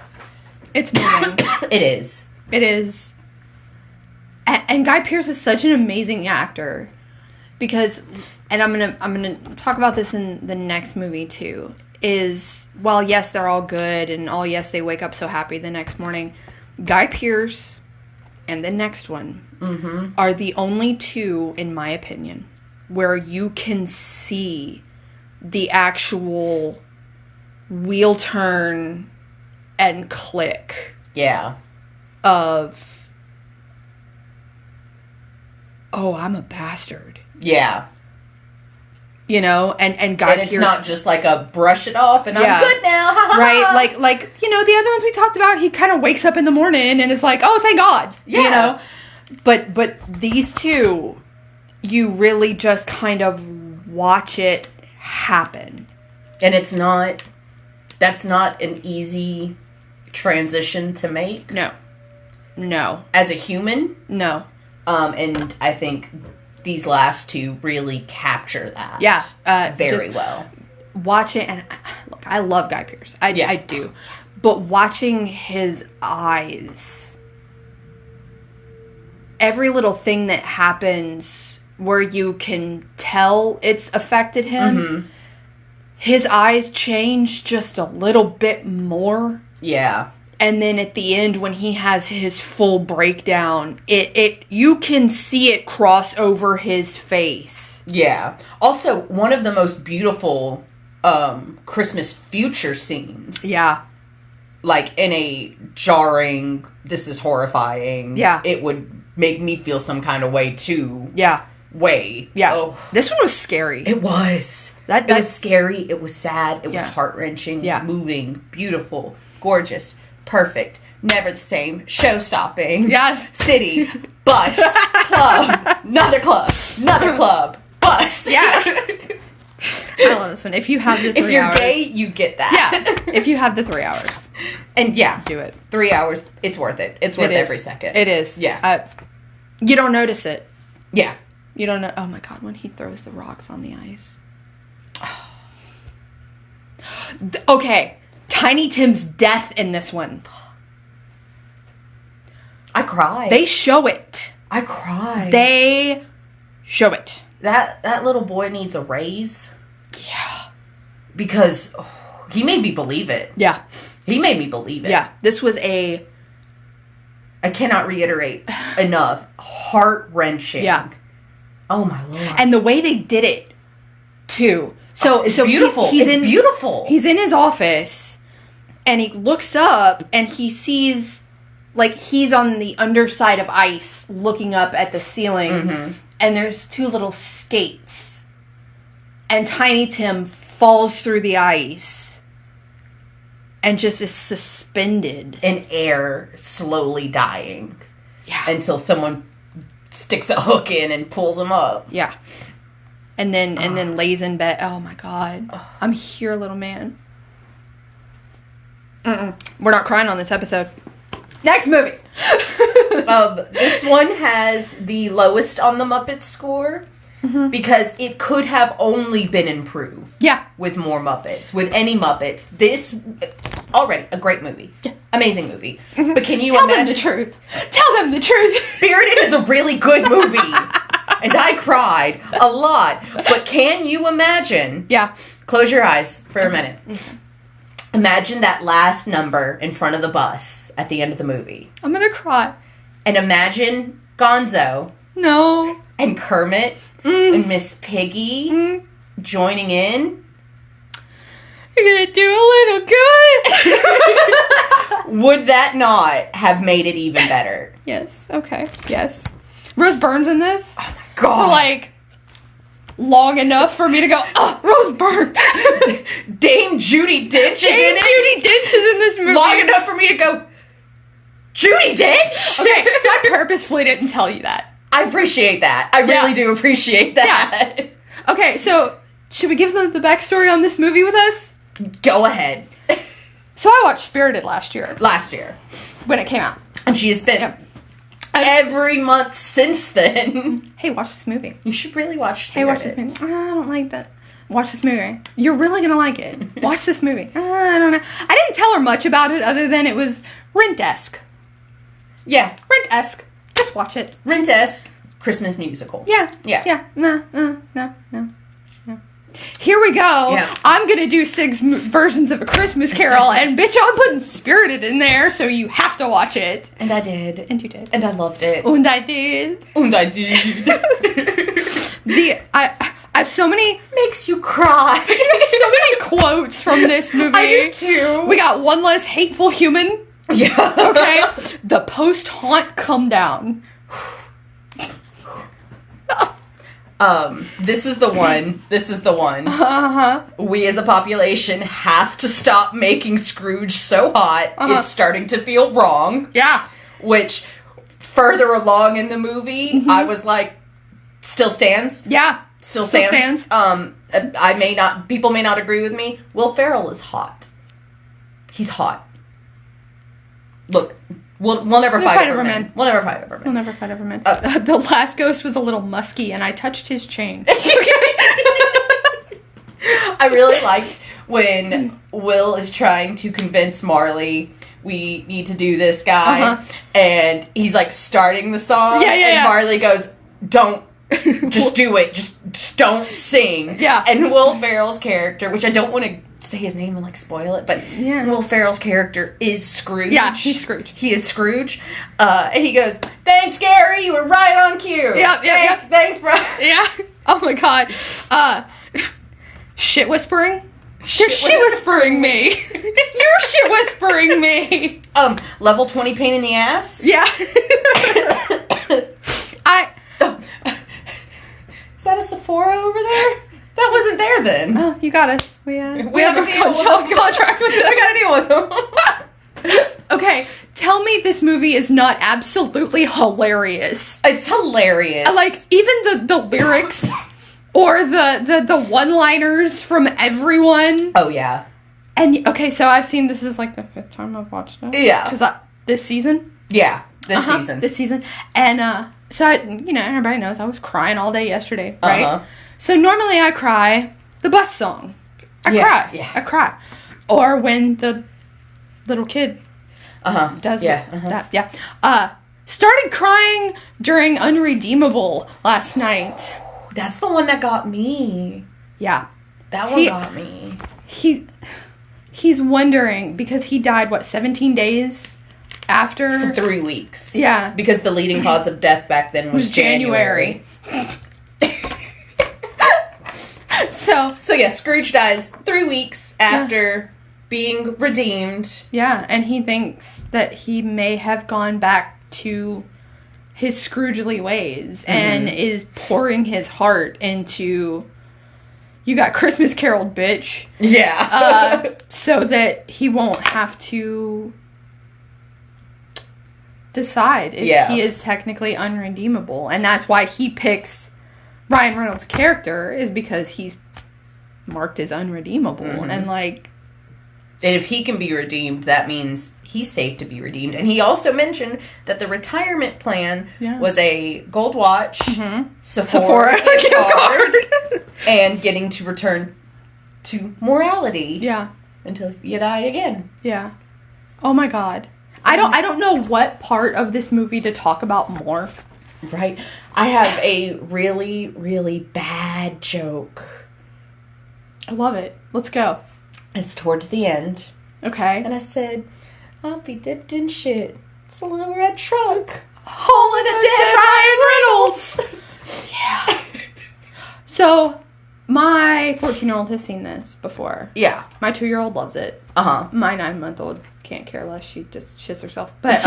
Speaker 2: It's moving.
Speaker 1: It is.
Speaker 2: It is. And Guy Pearce is such an amazing actor. Because, and I'm gonna talk about this in the next movie too, is, while yes, they're all good, and yes, they wake up so happy the next morning, Guy Pearce and the next one are the only two, in my opinion, where you can see the actual wheel turn and click.
Speaker 1: Yeah.
Speaker 2: Of, oh, I'm a bastard.
Speaker 1: Yeah.
Speaker 2: You know, and Guy
Speaker 1: Pearce,
Speaker 2: Pearce,
Speaker 1: not just like a brush it off and I'm good now.
Speaker 2: Right? Like you know, the other ones we talked about, he kind of wakes up in the morning and is like, oh, thank God.
Speaker 1: Yeah.
Speaker 2: You know? But these two, you really just kind of watch it happen.
Speaker 1: And that's not an easy transition to make.
Speaker 2: No.
Speaker 1: As a human.
Speaker 2: No.
Speaker 1: And I think these last two really capture that.
Speaker 2: Yeah.
Speaker 1: Very well.
Speaker 2: Watch it, and look, I love Guy Pearce. I do. But watching his eyes, every little thing that happens where you can tell it's affected him, his eyes change just a little bit more.
Speaker 1: Yeah.
Speaker 2: And then at the end, when he has his full breakdown, you can see it cross over his face.
Speaker 1: Yeah. Also, one of the most beautiful Christmas future scenes.
Speaker 2: Yeah.
Speaker 1: Like, in a jarring, this is horrifying.
Speaker 2: Yeah.
Speaker 1: It would make me feel some kind of way, too.
Speaker 2: Yeah.
Speaker 1: Way.
Speaker 2: Yeah.
Speaker 1: Oh.
Speaker 2: This one was scary.
Speaker 1: It was. It was scary. It was sad. It was heart-wrenching.
Speaker 2: Yeah.
Speaker 1: Moving. Beautiful. Gorgeous. Perfect. Never the same. Show-stopping.
Speaker 2: Yes.
Speaker 1: City. Bus. Club. Another club. Bus.
Speaker 2: Yeah. I love this one. If you have the 3 hours.
Speaker 1: If you're gay, you get that.
Speaker 2: Yeah. If you have the 3 hours.
Speaker 1: And yeah.
Speaker 2: Do it.
Speaker 1: 3 hours. It's worth it. It's worth every second.
Speaker 2: It is.
Speaker 1: Yeah.
Speaker 2: You don't notice it.
Speaker 1: Yeah.
Speaker 2: You don't know. Oh my God, when he throws the rocks on the ice. Okay. Tiny Tim's death in this one.
Speaker 1: I cried.
Speaker 2: They show it.
Speaker 1: I cried.
Speaker 2: They show it.
Speaker 1: That little boy needs a raise.
Speaker 2: Yeah.
Speaker 1: Because he made me believe it.
Speaker 2: Yeah.
Speaker 1: He made me believe it.
Speaker 2: Yeah. This was a
Speaker 1: I cannot reiterate enough. Heart-wrenching.
Speaker 2: Yeah.
Speaker 1: Oh, my Lord.
Speaker 2: And the way they did it, too. So
Speaker 1: it's beautiful. It's beautiful.
Speaker 2: He's in his office, and he looks up, and he sees, like, he's on the underside of ice, looking up at the ceiling, and there's two little skates. And Tiny Tim falls through the ice, and just is suspended.
Speaker 1: In air, slowly dying.
Speaker 2: Yeah.
Speaker 1: Until someone sticks a hook in and pulls him up.
Speaker 2: Yeah. And then lays in bed. Oh, my God. I'm here, little man. We're not crying on this episode. Next movie.
Speaker 1: This one has the lowest on the Muppets score. Because it could have only been improved.
Speaker 2: Yeah.
Speaker 1: With more Muppets. With any Muppets. This, already, a great movie. Yeah. Amazing movie. But can you
Speaker 2: Tell
Speaker 1: imagine?
Speaker 2: them the truth. Tell them the truth.
Speaker 1: Spirited is a really good movie. And I cried a lot. But can you imagine?
Speaker 2: Yeah.
Speaker 1: Close your eyes for a minute. Imagine that last number in front of the bus at the end of the movie.
Speaker 2: I'm gonna cry.
Speaker 1: And imagine Gonzo.
Speaker 2: No.
Speaker 1: And Kermit. And Miss Piggy. Joining in.
Speaker 2: You're gonna do a little good.
Speaker 1: Would that not have made it even better?
Speaker 2: Yes. Okay. Yes. Rose Byrne's in this.
Speaker 1: Oh my God.
Speaker 2: For like long enough for me to go, oh, Rose Byrne.
Speaker 1: Dame Judi Dench is in it.
Speaker 2: Judi Dench is in this movie.
Speaker 1: Long enough for me to go, Judi Dench?
Speaker 2: Okay, so I purposefully didn't tell you that.
Speaker 1: I appreciate that. I really do appreciate that.
Speaker 2: Yeah. Okay, so should we give them the backstory on this movie with us?
Speaker 1: Go ahead.
Speaker 2: So I watched Spirited last year. When it came out.
Speaker 1: And she has been every month since then.
Speaker 2: Hey, watch this movie.
Speaker 1: You should really watch Spirited.
Speaker 2: Hey, watch this movie. I don't like that. Watch this movie. You're really going to like it. Watch this movie. I don't know. I didn't tell her much about it other than it was Rent-esque.
Speaker 1: Yeah.
Speaker 2: Rent-esque. Just watch it.
Speaker 1: Rent-esque Christmas musical.
Speaker 2: Yeah.
Speaker 1: Yeah.
Speaker 2: No. Here we go.
Speaker 1: Yeah.
Speaker 2: I'm going to do 6 versions of A Christmas Carol, and bitch, I'm putting Spirited in there, so you have to watch it.
Speaker 1: And I did.
Speaker 2: And you did.
Speaker 1: And I loved it.
Speaker 2: And I did.
Speaker 1: And I did.
Speaker 2: I have so many...
Speaker 1: Makes you cry.
Speaker 2: So many quotes from this movie.
Speaker 1: I do too.
Speaker 2: We got one less hateful human.
Speaker 1: Yeah.
Speaker 2: Okay? The post-haunt come down.
Speaker 1: This is the one.
Speaker 2: Uh-huh.
Speaker 1: We as a population have to stop making Scrooge so hot, it's starting to feel wrong.
Speaker 2: Yeah.
Speaker 1: Which, further along in the movie, I was like, still stands.
Speaker 2: Yeah.
Speaker 1: Still stands. People may not agree with me. Will Ferrell is hot. He's hot. Look, we'll never fight over men. We'll never fight over men.
Speaker 2: We'll never fight over men. The last ghost was a little musky, and I touched his chain.
Speaker 1: I really liked when Will is trying to convince Marley we need to do this guy, and he's like starting the song, and Marley goes, "Don't, just do it, just don't sing."
Speaker 2: Yeah.
Speaker 1: And Will Ferrell's character, which I don't want to say his name and like spoil it, but Will Ferrell's character is Scrooge.
Speaker 2: Yeah, he's Scrooge.
Speaker 1: He is Scrooge. And he goes, "Thanks, Gary, you were right on cue."
Speaker 2: Yep.
Speaker 1: Thanks, bro.
Speaker 2: Yeah. Oh my God. Shit whispering? You're shit whispering me. You're shit whispering me.
Speaker 1: Level 20 pain in the ass?
Speaker 2: Yeah.
Speaker 1: Is that a Sephora over there? That wasn't there then.
Speaker 2: Oh, you got us. We have a
Speaker 1: contract with them. We got to deal with them.
Speaker 2: Okay, tell me this movie is not absolutely hilarious.
Speaker 1: It's hilarious.
Speaker 2: Like, even the lyrics or the one-liners from everyone.
Speaker 1: Oh, yeah.
Speaker 2: And, okay, so I've seen, this is like the 5th time I've watched it.
Speaker 1: Yeah.
Speaker 2: Because this season?
Speaker 1: Yeah, this season.
Speaker 2: This season. And, so, everybody knows I was crying all day yesterday, right? So normally I cry the bus song. I cry.
Speaker 1: Yeah.
Speaker 2: I cry. Or when the little kid does that. Yeah. Started crying during Unredeemable last night.
Speaker 1: That's the one that got me.
Speaker 2: Yeah.
Speaker 1: That one got me.
Speaker 2: He's wondering, because he died, 17 days after
Speaker 1: 3 weeks.
Speaker 2: Yeah.
Speaker 1: Because the leading cause of death back then was January.
Speaker 2: So
Speaker 1: yeah, Scrooge dies 3 weeks after being redeemed.
Speaker 2: Yeah, and he thinks that he may have gone back to his Scroogely ways and is pouring his heart into you got Christmas Carol, bitch.
Speaker 1: Yeah.
Speaker 2: So that he won't have to decide if he is technically unredeemable. And that's why he picks Ryan Reynolds' character, is because he's marked as unredeemable. And like...
Speaker 1: And if he can be redeemed, that means he's safe to be redeemed. And he also mentioned that the retirement plan was a gold watch, Sephora gift card, and getting to return to morality.
Speaker 2: Yeah.
Speaker 1: Until you die again.
Speaker 2: Yeah. Oh my God. I don't know what part of this movie to talk about more.
Speaker 1: Right. I have a really, really bad joke.
Speaker 2: I love it. Let's go.
Speaker 1: It's towards the end.
Speaker 2: Okay.
Speaker 1: And I said, I'll be dipped in shit. It's a little red truck. Hauling a dead Ryan Reynolds.
Speaker 2: Yeah. So, my 14-year-old has seen this before.
Speaker 1: Yeah.
Speaker 2: My 2-year-old loves it.
Speaker 1: Uh-huh.
Speaker 2: My 9-month-old can't care less. She just shits herself. But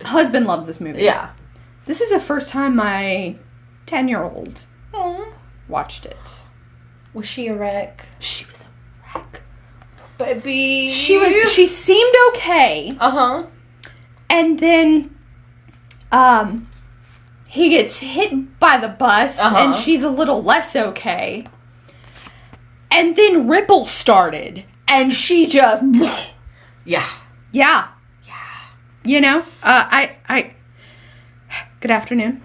Speaker 2: husband loves this movie.
Speaker 1: Yeah.
Speaker 2: This is the first time my 10-year-old watched it.
Speaker 1: Was she a wreck?
Speaker 2: She was a wreck.
Speaker 1: Baby.
Speaker 2: She seemed okay.
Speaker 1: Uh-huh.
Speaker 2: And then he gets hit by the bus and she's a little less okay. And then Ripple started and she just
Speaker 1: Yeah.
Speaker 2: Yeah. You know, I good afternoon.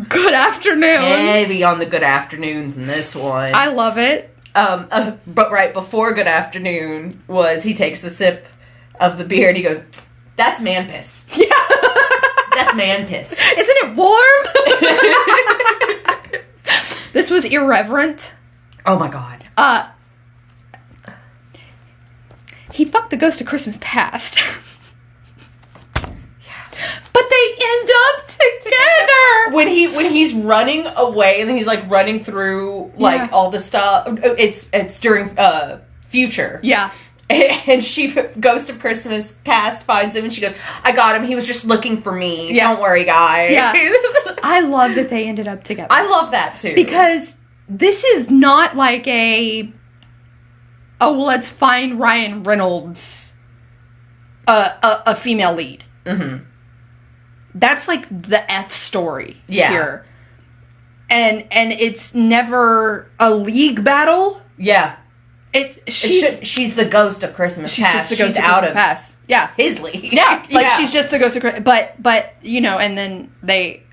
Speaker 2: Good afternoon.
Speaker 1: Heavy on the good afternoons in this one.
Speaker 2: I love it.
Speaker 1: But right before good afternoon was he takes a sip of the beer and he goes, "That's man piss."
Speaker 2: Yeah.
Speaker 1: That's man piss.
Speaker 2: Isn't it warm? This was irreverent.
Speaker 1: Oh my God.
Speaker 2: He fucked the ghost of Christmas past. But they end up together.
Speaker 1: When he's running away and then he's like running through like all the stuff. It's during future.
Speaker 2: Yeah.
Speaker 1: And she goes to Christmas past, finds him, and she goes, "I got him. He was just looking for me. Yeah. Don't worry, guys."
Speaker 2: Yeah. I love that they ended up together.
Speaker 1: I love that too.
Speaker 2: Because this is not like let's find Ryan Reynolds a female lead.
Speaker 1: Mm-hmm.
Speaker 2: That's like the F story here. And it's never a league battle.
Speaker 1: Yeah.
Speaker 2: She's
Speaker 1: the ghost of Christmas past.
Speaker 2: Just the ghost of Christmas past. Yeah.
Speaker 1: His league.
Speaker 2: Yeah. Like she's just the ghost of Christmas. But you know, and then they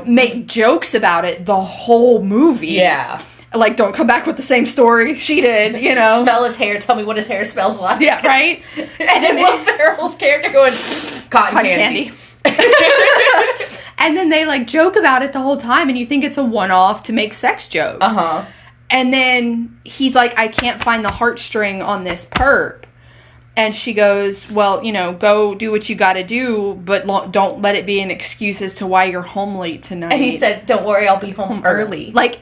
Speaker 2: make jokes about it the whole movie.
Speaker 1: Yeah.
Speaker 2: Like, don't come back with the same story she did, you know.
Speaker 1: Smell his hair. Tell me what his hair smells like.
Speaker 2: Yeah, right?
Speaker 1: And then Will Ferrell's character going, cotton candy.
Speaker 2: And then they, like, joke about it the whole time, and you think it's a one-off to make sex jokes.
Speaker 1: Uh-huh.
Speaker 2: And then he's like, I can't find the heartstring on this perp. And she goes, well, you know, go do what you gotta do, but don't let it be an excuse as to why you're home late tonight.
Speaker 1: And he said, don't worry, I'll be home early.
Speaker 2: Like...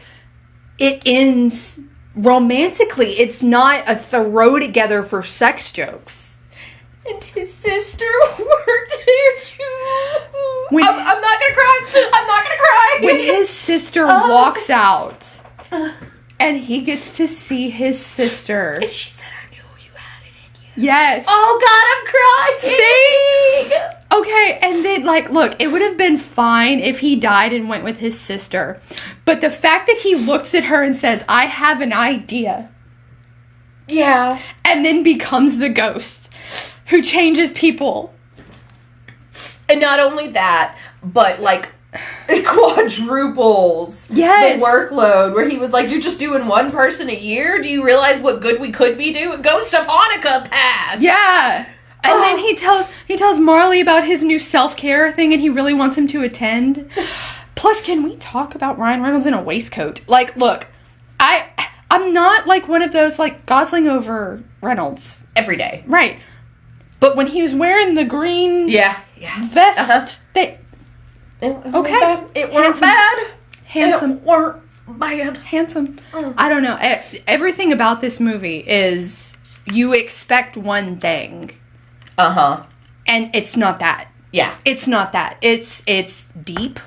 Speaker 2: It ends romantically. It's not a throw together for sex jokes.
Speaker 1: And his sister worked there too. I'm not gonna cry. I'm not gonna cry.
Speaker 2: When his sister walks out and he gets to see his sister.
Speaker 1: And she said, I knew you had it in you.
Speaker 2: Yes.
Speaker 1: Oh God, I'm crying.
Speaker 2: See? Okay, and then, like, look, it would have been fine if he died and went with his sister. But the fact that he looks at her and says, I have an idea.
Speaker 1: Yeah.
Speaker 2: And then becomes the ghost who changes people.
Speaker 1: And not only that, but, like, quadruples the workload, where he was like, you're just doing one person a year? Do you realize what good we could be doing? Ghost of Hanukkah passed.
Speaker 2: Yeah. And then he tells Marley about his new self-care thing, and he really wants him to attend. Plus, can we talk about Ryan Reynolds in a waistcoat? Like, look, I'm not like one of those like Gosling over Reynolds.
Speaker 1: Every day.
Speaker 2: Right. But when he was wearing the green vest,
Speaker 1: It
Speaker 2: Handsome.
Speaker 1: weren't bad.
Speaker 2: Handsome.
Speaker 1: It weren't bad.
Speaker 2: Handsome. I don't know. Everything about this movie is you expect one thing.
Speaker 1: Uh-huh.
Speaker 2: And it's not that.
Speaker 1: Yeah.
Speaker 2: It's not that. It's deep.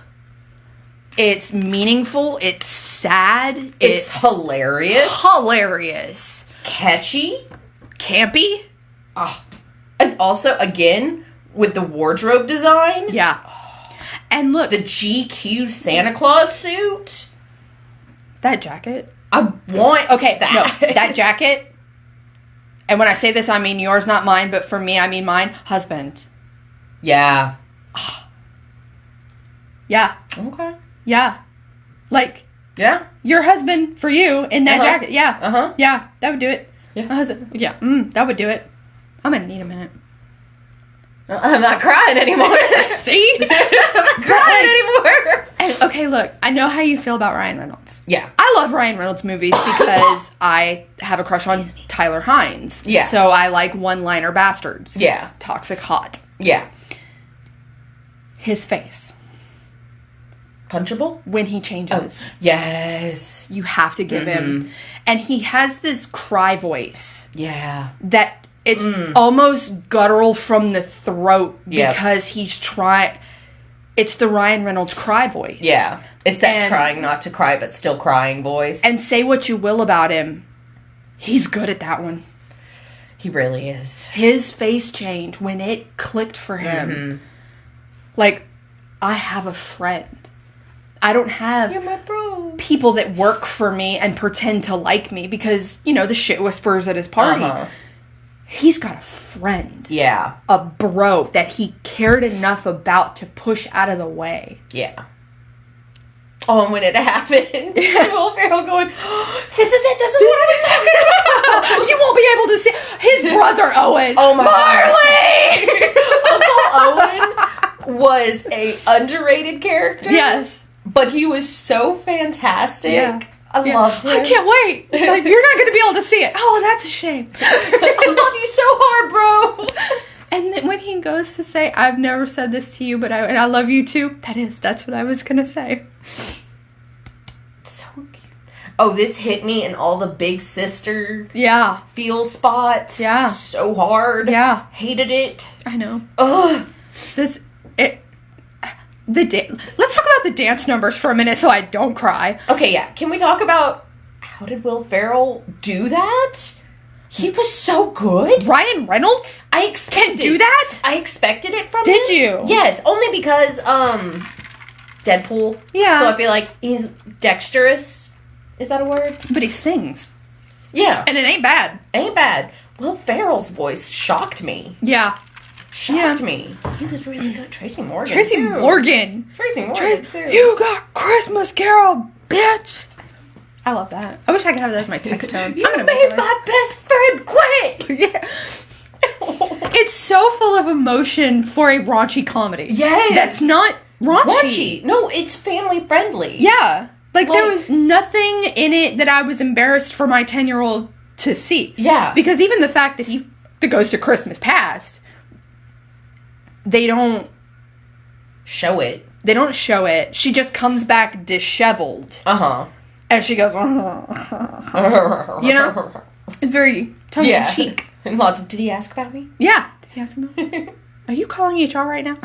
Speaker 2: It's meaningful. It's sad.
Speaker 1: It's hilarious.
Speaker 2: Hilarious.
Speaker 1: Catchy.
Speaker 2: Campy.
Speaker 1: Oh. And also, again, with the wardrobe design.
Speaker 2: Yeah. And look.
Speaker 1: The GQ Santa Claus suit.
Speaker 2: That jacket.
Speaker 1: I want that.
Speaker 2: No, that jacket. And when I say this, I mean yours, not mine. But for me, I mean mine. Husband.
Speaker 1: Yeah.
Speaker 2: Yeah.
Speaker 1: Okay.
Speaker 2: Yeah. Like.
Speaker 1: Yeah.
Speaker 2: Your husband for you in that jacket. Yeah.
Speaker 1: Uh-huh.
Speaker 2: Yeah. That would do it.
Speaker 1: Yeah.
Speaker 2: My husband. Yeah. That would do it. I'm going to need a minute.
Speaker 1: I'm not crying anymore.
Speaker 2: See?
Speaker 1: I'm not crying anymore.
Speaker 2: And, okay, look. I know how you feel about Ryan Reynolds.
Speaker 1: Yeah.
Speaker 2: I love Ryan Reynolds movies because I have a crush on Tyler Hynes.
Speaker 1: Yeah.
Speaker 2: So I like one-liner bastards.
Speaker 1: Yeah.
Speaker 2: Toxic hot.
Speaker 1: Yeah.
Speaker 2: His face.
Speaker 1: Punchable?
Speaker 2: When he changes.
Speaker 1: Oh, yes.
Speaker 2: You have to give him. And he has this cry voice.
Speaker 1: Yeah.
Speaker 2: That it's almost guttural from the throat
Speaker 1: Yep.
Speaker 2: because he's trying. It's the Ryan Reynolds cry voice.
Speaker 1: Yeah. It's that trying not to cry but still crying voice.
Speaker 2: And say what you will about him. He's good at that one.
Speaker 1: He really is.
Speaker 2: His face change when it clicked for him. Like, I have a friend. I don't have
Speaker 1: You're my bro.
Speaker 2: people that work for me and pretend to like me because, you know, the shit whispers at his party. He's got a friend.
Speaker 1: Yeah.
Speaker 2: A bro that he cared enough about to push out of the way.
Speaker 1: Yeah. Oh, and when it happened, Will Ferrell going, oh, this is it, this is what I was talking about.
Speaker 2: You won't be able to see his brother Owen.
Speaker 1: Oh my God. Uncle Owen was a underrated character.
Speaker 2: Yes.
Speaker 1: But he was so fantastic. Yeah. I loved him.
Speaker 2: I can't wait. Like, you're not going to be able to see it. Oh, that's a shame.
Speaker 1: I love you so hard, bro.
Speaker 2: And then when he goes to say, I've never said this to you, but I love you too. That's what I was going to say.
Speaker 1: So cute. Oh, this hit me in all the big sister feel spots.
Speaker 2: Yeah.
Speaker 1: So hard.
Speaker 2: Yeah.
Speaker 1: Hated it.
Speaker 2: I know.
Speaker 1: Ugh.
Speaker 2: Let's talk about the dance numbers for a minute so I don't cry.
Speaker 1: Okay, yeah. Can we talk about how did Will Ferrell do that? He was so good.
Speaker 2: Ryan Reynolds
Speaker 1: can
Speaker 2: do that?
Speaker 1: I expected it from him.
Speaker 2: Did you?
Speaker 1: Yes, only because Deadpool.
Speaker 2: Yeah.
Speaker 1: So I feel like he's dexterous. Is that a word?
Speaker 2: But he sings.
Speaker 1: Yeah.
Speaker 2: And it ain't bad.
Speaker 1: Ain't bad. Will Ferrell's voice shocked me.
Speaker 2: Yeah.
Speaker 1: Shocked me. He was really good. Tracy Morgan.
Speaker 2: Tracy Morgan,
Speaker 1: too.
Speaker 2: You got Christmas Carol, bitch. I love that. I wish I could have that as my text tone.
Speaker 1: You made my best friend quit.
Speaker 2: Yeah. It's so full of emotion for a raunchy comedy.
Speaker 1: Yes.
Speaker 2: That's not raunchy.
Speaker 1: No, it's family friendly.
Speaker 2: Yeah. Like, there was nothing in it that I was embarrassed for my 10-year-old to see.
Speaker 1: Yeah.
Speaker 2: Because even the fact that he goes to Christmas Past, they don't
Speaker 1: show it.
Speaker 2: They don't show it. She just comes back disheveled.
Speaker 1: Uh-huh.
Speaker 2: And she goes, you know? It's very tongue-in-cheek.
Speaker 1: And lots of, did he ask about me?
Speaker 2: Yeah. Did he ask about me? Are you calling HR right now?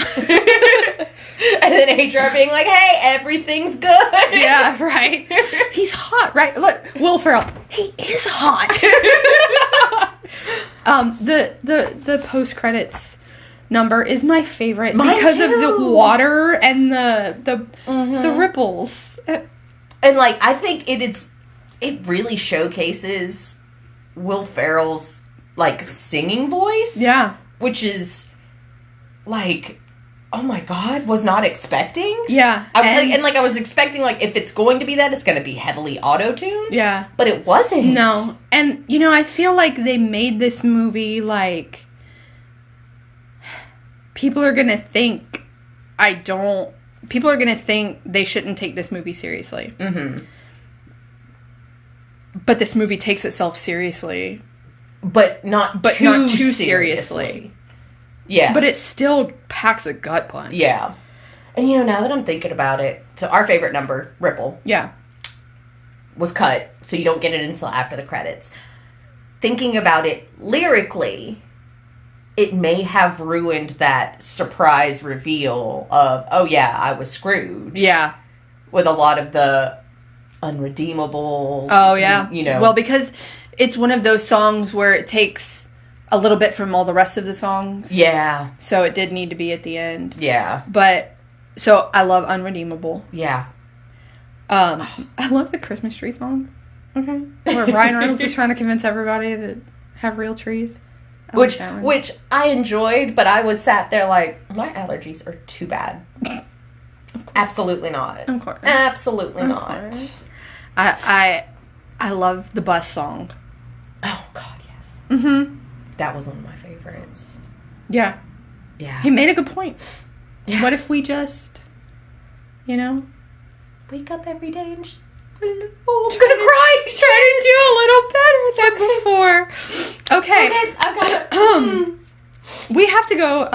Speaker 1: And then HR being like, hey, everything's good.
Speaker 2: Yeah, right. He's hot, right? Look, Will Ferrell, he is hot. The post-credits number is my favorite.
Speaker 1: Mine
Speaker 2: because
Speaker 1: too.
Speaker 2: of the water and the ripples.
Speaker 1: And, like, I think it really showcases Will Ferrell's, like, singing voice.
Speaker 2: Yeah.
Speaker 1: Which is, like, oh my God, was not expecting.
Speaker 2: Yeah.
Speaker 1: I was expecting, like, if it's going to be that, it's going to be heavily auto-tuned.
Speaker 2: Yeah.
Speaker 1: But it wasn't.
Speaker 2: No. And, you know, I feel like they made this movie, like, people are going to think they shouldn't take this movie seriously.
Speaker 1: Mm-hmm.
Speaker 2: But this movie takes itself seriously.
Speaker 1: But not too seriously. Yeah.
Speaker 2: But it still packs a gut punch.
Speaker 1: Yeah. And, you know, now that I'm thinking about it, so our favorite number, Ripple.
Speaker 2: Yeah.
Speaker 1: Was cut, so you don't get it until after the credits. Thinking about it lyrically, it may have ruined that surprise reveal of, oh yeah, I was Scrooge.
Speaker 2: Yeah.
Speaker 1: With a lot of the unredeemable.
Speaker 2: Oh, yeah.
Speaker 1: You know.
Speaker 2: Well, because it's one of those songs where it takes a little bit from all the rest of the songs.
Speaker 1: Yeah.
Speaker 2: So it did need to be at the end.
Speaker 1: Yeah.
Speaker 2: But, so I love Unredeemable.
Speaker 1: Yeah.
Speaker 2: I love the Christmas tree song. Okay. Where Ryan Reynolds is trying to convince everybody to have real trees.
Speaker 1: Which I enjoyed, but I was sat there like, my allergies are too bad. Absolutely not.
Speaker 2: Of course.
Speaker 1: Absolutely
Speaker 2: of
Speaker 1: not.
Speaker 2: Course. I love the bus song.
Speaker 1: Oh, God, yes.
Speaker 2: Mm-hmm.
Speaker 1: That was one of my favorites.
Speaker 2: Yeah.
Speaker 1: Yeah.
Speaker 2: He made a good point.
Speaker 1: Yeah.
Speaker 2: What if we just, you know...
Speaker 1: wake up every day and just... Oh, I'm gonna cry.
Speaker 2: Try to do a little better than before. Okay.
Speaker 1: I've got it.
Speaker 2: We have to go,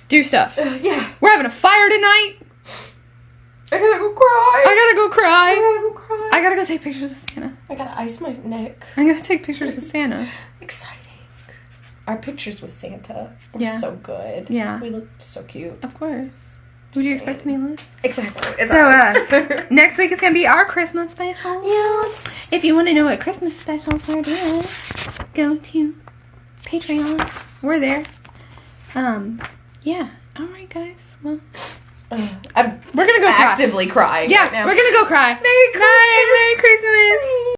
Speaker 2: do stuff.
Speaker 1: Yeah.
Speaker 2: We're having a fire tonight.
Speaker 1: I gotta go cry.
Speaker 2: I gotta go take pictures of Santa.
Speaker 1: I gotta ice my neck.
Speaker 2: I'm gonna take pictures of Santa.
Speaker 1: Exciting. Our pictures with Santa were so good.
Speaker 2: Yeah.
Speaker 1: We looked so cute.
Speaker 2: Of course. Would you expect any less?
Speaker 1: Exactly.
Speaker 2: So, next week is going to be our Christmas special.
Speaker 1: Yes.
Speaker 2: If you want to know what Christmas specials are doing, go to Patreon. We're there. Yeah. All right, guys. Well,
Speaker 1: we're
Speaker 2: going to go
Speaker 1: actively crying.
Speaker 2: Yeah,
Speaker 1: right now.
Speaker 2: we're going to go cry.
Speaker 1: Merry Christmas.
Speaker 2: Bye. Merry Christmas.